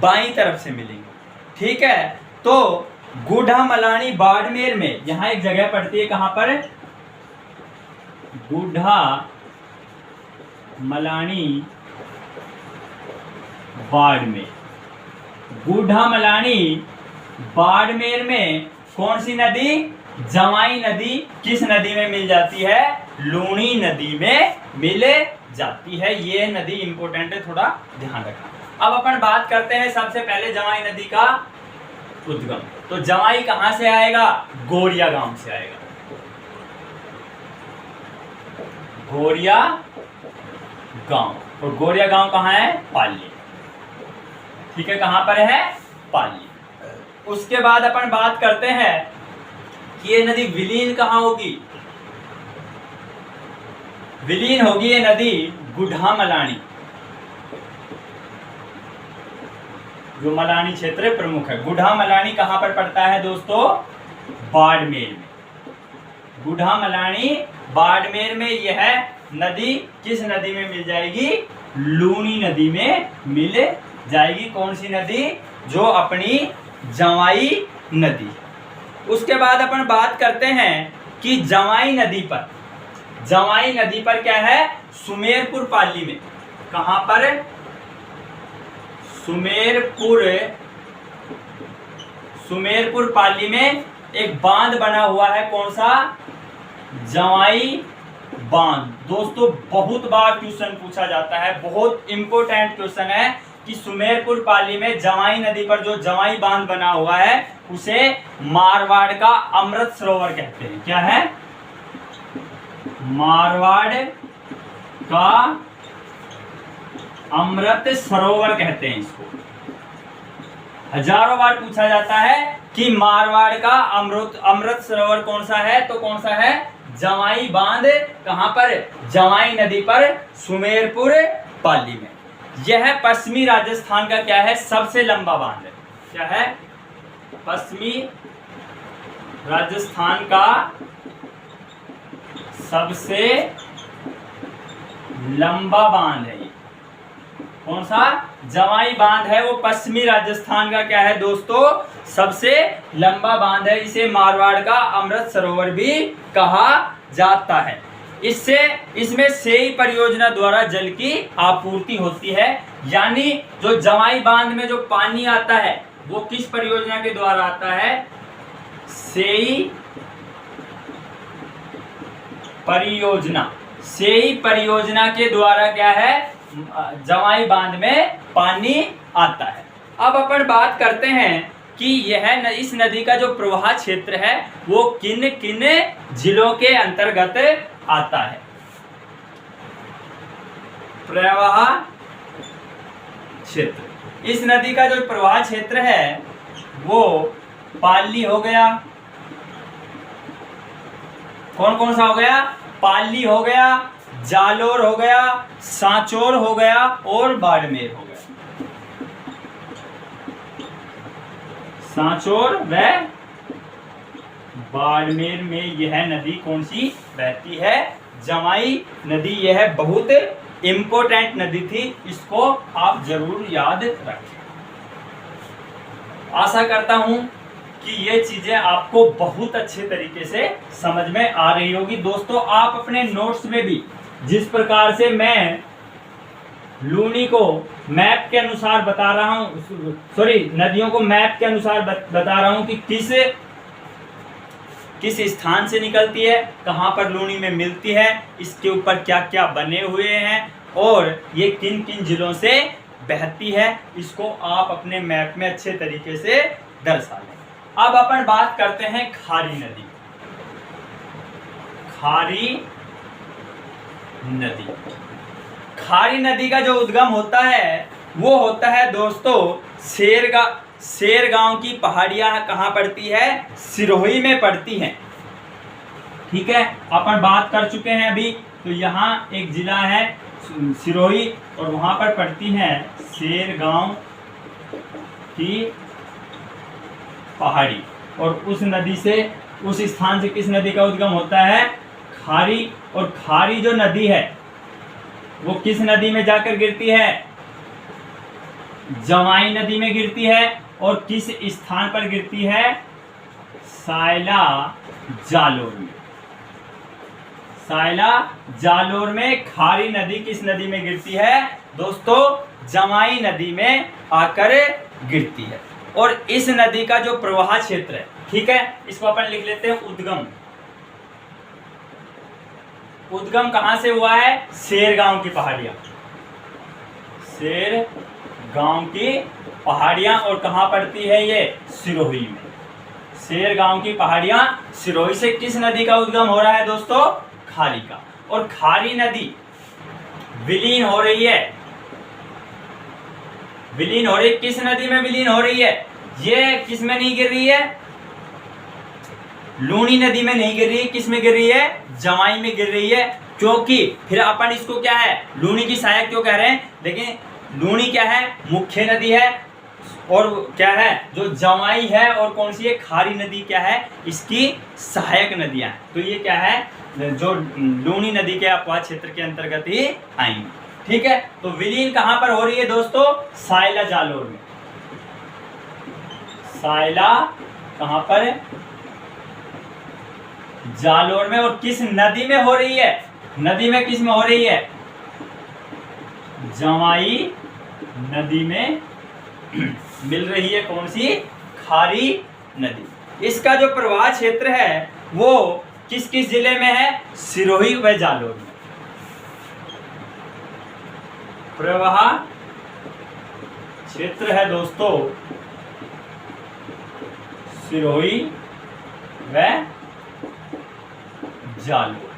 बाईं तरफ से मिलेंगी। ठीक है, तो गुढ़ा मलानी बाड़मेर में यहां एक जगह पड़ती है, कहां पर? गुढ़ा मलानी बाड़मेर। गुढ़ा मलानी बाड़मेर में कौन सी नदी? जवाई नदी। किस नदी में मिल जाती है? लूनी नदी में मिल जाती है। ये नदी इंपॉर्टेंट है, थोड़ा ध्यान रखना। अब अपन बात करते हैं सबसे पहले जवाई नदी का उद्गम। तो जवाई कहां से आएगा? गोरिया गांव से आएगा। गोरिया गांव। और गोरिया गांव कहां है? पाली। ठीक है, कहां पर है? पाली। उसके बाद अपन बात करते हैं कि ये नदी विलीन कहां होगी? विलीन होगी ये नदी गुढ़ा मलानी, जो मलानी क्षेत्र प्रमुख है। गुढ़ा मलानी कहां पर पड़ता है दोस्तों? बाड़मेर में। गुढ़ा मलानी बाड़मेर में यह नदी किस नदी में मिल जाएगी? लूनी नदी में मिल जाएगी। कौन सी नदी? जो अपनी जवाई नदी। उसके बाद अपन बात करते हैं कि जवाई नदी पर क्या है? सुमेरपुर पाली में। कहां पर? सुमेरपुर पाली में एक बांध बना हुआ है, कौन सा? जवाई बांध। दोस्तों बहुत बार क्वेश्चन पूछा जाता है, बहुत इंपॉर्टेंट क्वेश्चन है कि सुमेरपुर पाली में जवाई नदी पर जो जवाई बांध बना हुआ है उसे मारवाड़ का अमृत सरोवर कहते हैं। क्या है? मारवाड़ का अमृत सरोवर कहते हैं इसको। हजारों बार पूछा जाता है कि मारवाड़ का अमृत सरोवर कौन सा है? तो कौन सा है? जवाई बांध कहाँ पर? जवाई नदी पर, सुमेरपुर पाली में। यह पश्चिमी राजस्थान का क्या है? सबसे लंबा बांध है। क्या है? पश्चिमी राजस्थान का सबसे लंबा बांध है। कौन सा? जवाई बांध है, वो पश्चिमी राजस्थान का क्या है दोस्तों? सबसे लंबा बांध है। इसे मारवाड़ का अमृत सरोवर भी कहा जाता है। इसमें सेई परियोजना द्वारा जल की आपूर्ति होती है। यानी जो जवाई बांध में जो पानी आता है वो किस परियोजना के द्वारा आता है? सेई परियोजना। सेई परियोजना के द्वारा क्या है? जवाई बांध में पानी आता है। अब अपन बात करते हैं कि इस नदी का जो प्रवाह क्षेत्र है वो किन किन जिलों के अंतर्गत आता है? प्रवाह क्षेत्र, इस नदी का जो प्रवाह क्षेत्र है वो पाली हो गया। कौन कौन सा हो गया? पाली हो गया, जालोर हो गया, सांचौर हो गया और बाड़मेर हो गया। सांचौर व बाड़मेर में यह नदी कौन सी बहती है? जवाई नदी। यह बहुत इंपॉर्टेंट नदी थी, इसको आप जरूर याद रखें। आशा करता हूं कि ये चीजें आपको बहुत अच्छे तरीके से समझ में आ रही होगी। दोस्तों, आप अपने नोट्स में भी जिस प्रकार से मैं लूनी को मैप के अनुसार बता रहा हूँ, नदियों को मैप के अनुसार बता रहा हूँ कि किस स्थान से निकलती है, कहाँ पर लूनी में मिलती है, इसके ऊपर क्या क्या बने हुए हैं और ये किन किन जिलों से बहती है, इसको आप अपने मैप में अच्छे तरीके से दर्शा लें। अब अपन बात करते हैं खारी नदी। खारी नदी, खारी नदी का जो उद्गम होता है वो होता है दोस्तों शेरगांव की पहाड़ियां कहाँ पड़ती है? सिरोही में पड़ती हैं। ठीक है, अपन बात कर चुके हैं अभी। तो यहाँ एक जिला है सिरोही और वहां पर पड़ती हैं शेरगांव की पहाड़ी। और उस नदी से, उस स्थान से किस नदी का उद्गम होता है? खारी। और खारी जो नदी है वो किस नदी में जाकर गिरती है? जवाई नदी में गिरती है। और किस स्थान पर गिरती है? सायला जालोर में। सायला जालोर में खारी नदी किस नदी में गिरती है दोस्तों? जवाई नदी में आकर गिरती है। और इस नदी का जो प्रवाह क्षेत्र है, ठीक है, इसको अपन लिख लेते हैं उद्गम। उद्गम कहां से हुआ है? शेरगांव की पहाड़ियां। शेरगांव की पहाड़ियां। और कहां पड़ती है ये? सिरोही में। शेरगांव की पहाड़ियां, सिरोही से किस नदी का उद्गम हो रहा है दोस्तों? खारी का। और खारी नदी विलीन हो रही है। विलीन हो रही, किस नदी में विलीन हो रही है? ये किस में नहीं गिर रही है? लूनी नदी में नहीं गिर रही है। किस में गिर रही है? जवाई में गिर रही है। क्योंकि फिर अपन इसको क्या है, लूनी की सहायक क्यों कह रहे हैं? लेकिन लूनी क्या है? मुख्य नदी है। और क्या है? जो जवाई है और कौन सी है? खारी नदी क्या है? इसकी सहायक नदियां। तो ये क्या है? जो लूनी नदी के अपवाह क्षेत्र के अंतर्गत ही आएंगी। ठीक है, तो विलीन कहां पर हो रही है दोस्तों? सायला जालोर में। सायला कहां पर? जालोर में। और किस नदी में हो रही है? नदी में किस में हो रही है? जवाई नदी में मिल रही है। कौन सी? खारी नदी। इसका जो प्रवाह क्षेत्र है वो किस किस जिले में है? सिरोही व जालोर में। प्रवाह क्षेत्र है दोस्तों सिरोही व जालोर।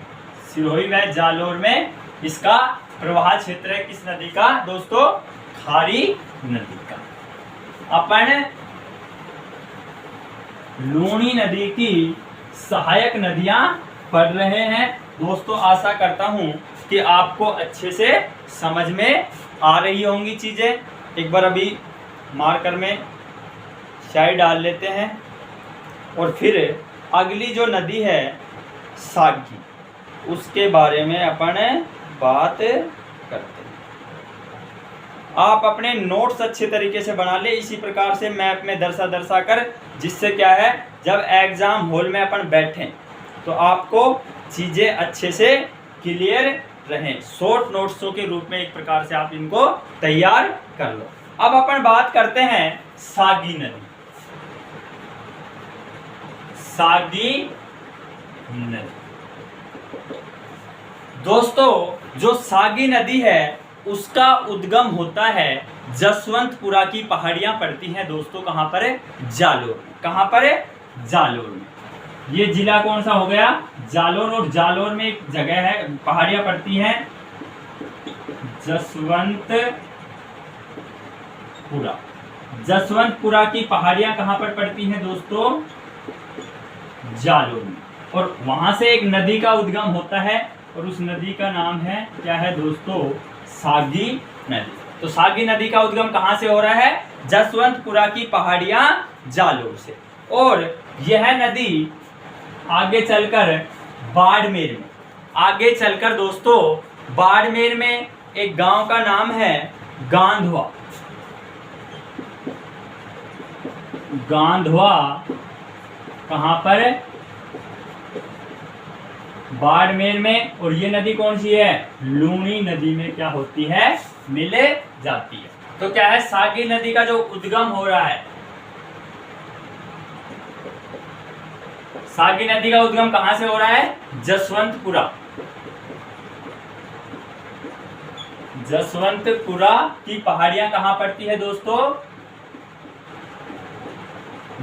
सिरोही व जालोर में इसका प्रवाह क्षेत्र है। किस नदी का दोस्तों? खारी नदी का। अपन लूनी नदी की सहायक नदियां पढ़ रहे हैं दोस्तों। आशा करता हूँ कि आपको अच्छे से समझ में आ रही होंगी चीज़ें। एक बार अभी मार्कर में स्याही डाल लेते हैं और फिर अगली जो नदी है सागी, उसके बारे में अपन बात करते हैं। आप अपने नोट्स अच्छे तरीके से बना ले, इसी प्रकार से मैप में दर्शा कर, जिससे क्या है जब एग्ज़ाम हॉल में अपन बैठें तो आपको चीज़ें अच्छे से क्लियर रहें। शॉर्ट नोट्सों के रूप में एक प्रकार से आप इनको तैयार कर लो। अब अपन बात करते हैं सागी नदी। सागी नदी दोस्तों, जो सागी नदी है उसका उद्गम होता है जसवंतपुरा की पहाड़ियां पड़ती हैं दोस्तों। कहां पर है? जालोर में। कहां पर है? जालोर में। ये जिला कौन सा हो गया? जालोर। और जालोर में एक जगह है, पहाड़ियां पड़ती हैं जसवंतपुरा। जसवंतपुरा की पहाड़ियां कहां पर पड़ती हैं दोस्तों? जालोर में। और वहां से एक नदी का उद्गम होता है और उस नदी का नाम है, क्या है दोस्तों? सागी नदी। तो सागी नदी का उद्गम कहां से हो रहा है? जसवंतपुरा की पहाड़ियां जालोर से। और यह नदी आगे चलकर बाड़मेर में, आगे चलकर दोस्तों बाड़मेर में एक गांव का नाम है गांधवा। गांधवा कहां पर? बाड़मेर में। और ये नदी कौन सी है? लूनी नदी में क्या होती है? मिल जाती है। तो क्या है, सागी नदी का जो उद्गम हो रहा है, सागी नदी का उद्गम कहां से हो रहा है? जसवंतपुरा। जसवंतपुरा की पहाड़ियां कहां पड़ती है दोस्तों?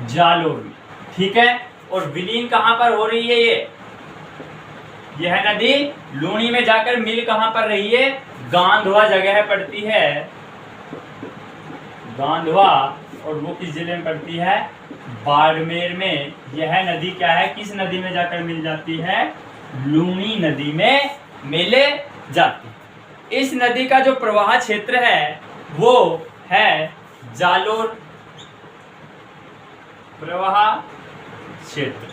जालोर में। ठीक है। और विलीन कहां पर हो रही है? यह नदी लूनी में जाकर मिल कहां पर रही है? गांधवा जगह पड़ती है, गांधवा। और वो किस जिले में पड़ती है? बाड़मेर में। यह नदी क्या है, किस नदी में जाकर मिल जाती है? लूनी नदी में मिल जाती है। इस नदी का जो प्रवाह क्षेत्र है वो है जालोर प्रवाह क्षेत्र।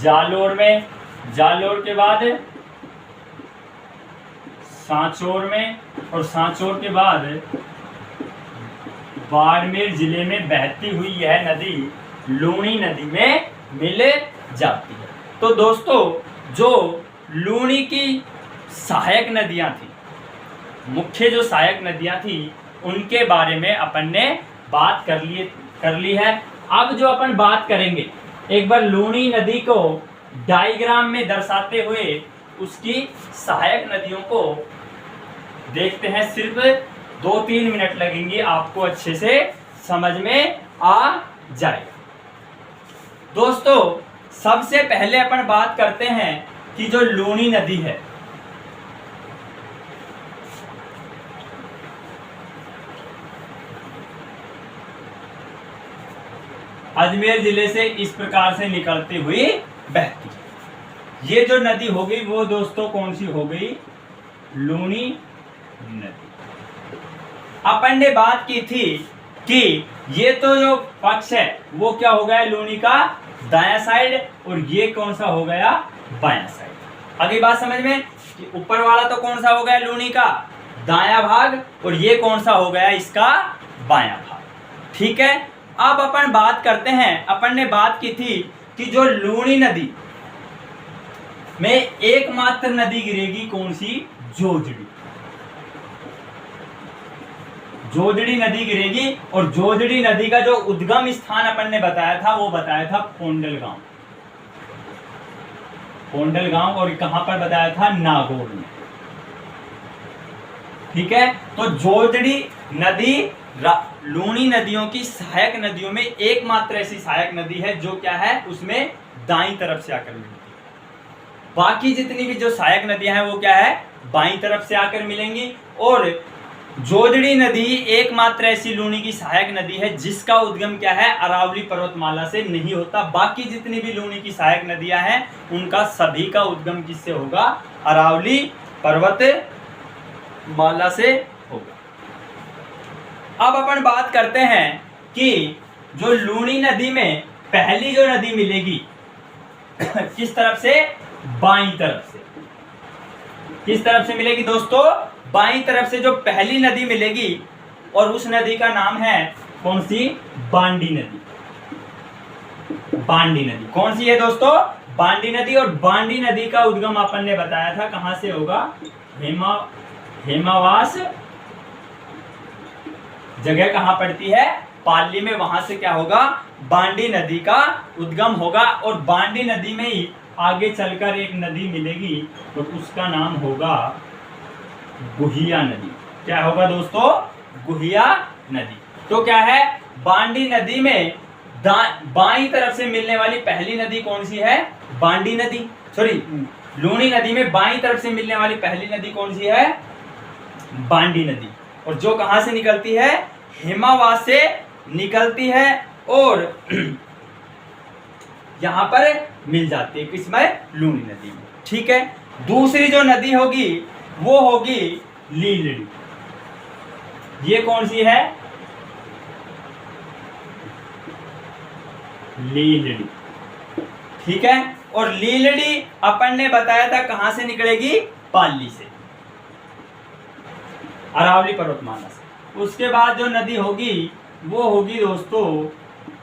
जालोर में, जालोर के बाद सांचौर में, और सांचौर के बाद बाड़मेर जिले में बहती हुई यह नदी लूनी नदी में मिल जाती है। तो दोस्तों, जो लूनी की सहायक नदियां थी, मुख्य जो सहायक नदियां थी, उनके बारे में अपन ने बात कर ली है। अब जो अपन बात करेंगे, एक बार लूनी नदी को डायग्राम में दर्शाते हुए उसकी सहायक नदियों को देखते हैं। सिर्फ 2-3 मिनट लगेंगे, आपको अच्छे से समझ में आ जाएगा। दोस्तों, सबसे पहले अपन बात करते हैं कि जो लूनी नदी है, अजमेर जिले से इस प्रकार से निकलती हुई बहती है। ये जो नदी हो गई वो दोस्तों कौन सी हो गई? लूनी नदी। अपन ने बात की थी कि ये तो जो पक्ष है वो क्या हो गया? लूनी का दायां साइड, और ये कौन सा हो गया? बायां साइड। अगली बात समझ में कि ऊपर वाला तो कौन सा हो गया? लूनी का दायां भाग, और ये कौन सा हो गया? इसका बायां भाग। ठीक है। अब अपन बात करते हैं, अपन ने बात की थी कि जो लूनी नदी में एकमात्र नदी गिरेगी कौन सी? जोजड़ी। जोजड़ी नदी गिरेगी। और जोजड़ी नदी का जो उद्गम स्थान अपन ने बताया था वो बताया था कोंडलगांव। कोंडलगांव। और कहां पर बताया था? नागौर में। ठीक है। तो जोजड़ी नदी लूनी नदियों की सहायक नदियों में एकमात्र ऐसी सहायक नदी है जो क्या है, उसमें दाईं तरफ से आकर मिलती है। बाकी जितनी भी जो सहायक नदियां हैं वो क्या है? बाईं तरफ से आकर मिलेंगी। और जोजड़ी नदी एकमात्र ऐसी लूणी की सहायक नदी है जिसका उद्गम क्या है, अरावली पर्वतमाला से नहीं होता। बाकी जितनी भी लूणी की सहायक नदियां हैं उनका सभी का उद्गम किससे होगा, अरावली पर्वतमाला से होगा। अब अपन बात करते हैं कि जो लूणी नदी में पहली जो नदी मिलेगी किस तरफ से, बाईं तरफ से। किस तरफ से मिलेगी दोस्तों, बाईं तरफ से जो पहली नदी मिलेगी और उस नदी का नाम है कौन सी, बांडी नदी। बांडी नदी कौन सी है दोस्तों, बांडी नदी। और बांडी नदी का उद्गम अपन ने बताया था कहां से होगा, हेमावास जगह कहां पड़ती है, पाली में, वहां से क्या होगा, बांडी नदी का उद्गम होगा। और बांडी नदी में ही आगे चलकर एक नदी मिलेगी तो उसका नाम होगा गुहिया नदी। क्या होगा दोस्तों, गुहिया नदी। तो क्या है, बांडी नदी में बाईं तरफ से मिलने वाली पहली नदी कौन सी है, बांडी नदी। सॉरी, लूणी नदी में बाईं तरफ से मिलने वाली पहली नदी कौन सी है, बांडी नदी। और जो कहां से निकलती है, हेमावास से निकलती है और यहां पर मिल जाती है किसमें, लूणी नदी में। ठीक है, दूसरी जो नदी होगी वो होगी लीलड़ी। ये कौन सी है, लीलड़ी। ठीक है, और लीलड़ी अपन ने बताया था कहां से निकलेगी, पाली से, अरावली पर्वतमाला से। उसके बाद जो नदी होगी वो होगी दोस्तों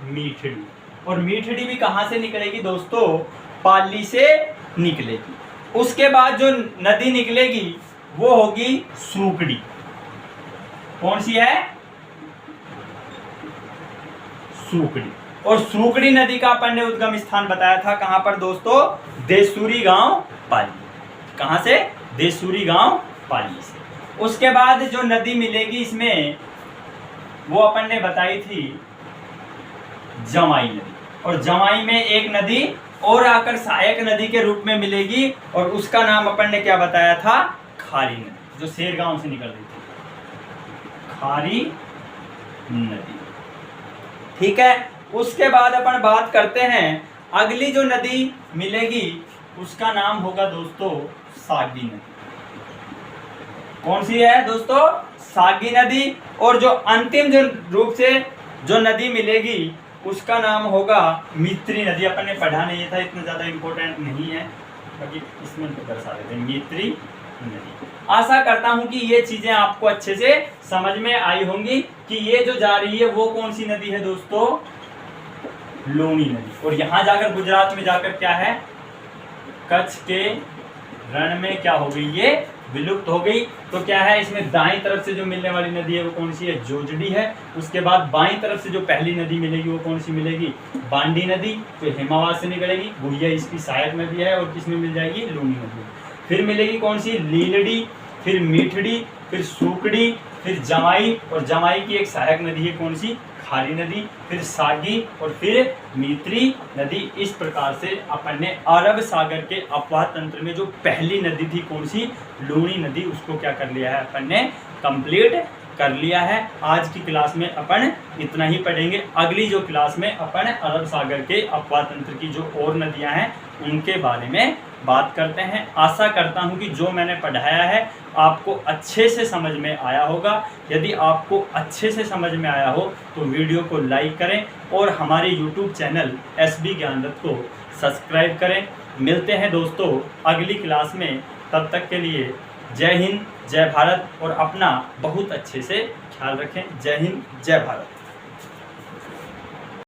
मीठड़ी। और मीठड़ी भी कहां से निकलेगी दोस्तों, पाली से निकलेगी। उसके बाद जो नदी निकलेगी वो होगी सूकड़ी। कौन सी है, सूकड़ी। और सूकड़ी नदी का अपन ने उद्गम स्थान बताया था कहां पर दोस्तों, देसूरी गांव पाली। कहां से, देसूरी गांव पाली से। उसके बाद जो नदी मिलेगी इसमें वो अपन ने बताई थी जमाई नदी। और जमाई में एक नदी और आकर सहायक नदी के रूप में मिलेगी और उसका नाम अपन ने क्या बताया था, खारी नदी, जो शेर गांव से निकल रही थी, खारी नदी। ठीक है, उसके बाद अपन बात करते हैं अगली जो नदी मिलेगी उसका नाम होगा दोस्तों सागी नदी। कौन सी है दोस्तों, सागी नदी। और जो अंतिम जो रूप से जो नदी मिलेगी उसका नाम होगा मित्री नदी। अपन ने पढ़ा नहीं था, इतना ज्यादा इंपॉर्टेंट नहीं है, बाकी इसमें तो दर्शा देते हैं, मित्री नदी। आशा करता हूं कि ये चीजें आपको अच्छे से समझ में आई होंगी कि ये जो जा रही है वो कौन सी नदी है दोस्तों, लूणी नदी। और यहां जाकर गुजरात में जाकर क्या है, कच्छ के रण में क्या हो गई, ये विलुप्त हो गई। तो क्या है, इसमें दाईं तरफ से जो मिलने वाली नदी है वो कौन सी है, जोजड़ी है। उसके बाद बाईं तरफ से जो पहली नदी मिलेगी वो कौन सी मिलेगी, बांडी नदी, तो हेमावास से निकलेगी। गुहिया इसकी सहायक नदी है और किसमें मिल जाएगी, लूणी नदी। फिर मिलेगी कौन सी, लीलड़ी, फिर मीठड़ी, फिर सूकड़ी, फिर जमाई। और जमाई की एक सहायक नदी है कौन सी, खारी नदी, फिर सागी और फिर मित्री नदी। इस प्रकार से अपन ने अरब सागर के अपवाह तंत्र में जो पहली नदी थी कौन सी, लूणी नदी, उसको क्या कर लिया है अपन ने, कंप्लीट कर लिया है। आज की क्लास में अपन इतना ही पढ़ेंगे। अगली जो क्लास में अपन अरब सागर के अपवाह तंत्र की जो और नदियां हैं उनके बारे में बात करते हैं। आशा करता हूं कि जो मैंने पढ़ाया है आपको अच्छे से समझ में आया होगा। यदि आपको अच्छे से समझ में आया हो तो वीडियो को लाइक करें और हमारे YouTube चैनल SB ज्ञानदत्त को सब्सक्राइब करें। मिलते हैं दोस्तों अगली क्लास में, तब तक के लिए जय हिंद, जय भारत और अपना बहुत अच्छे से ख्याल रखें। जय हिंद, जय भारत।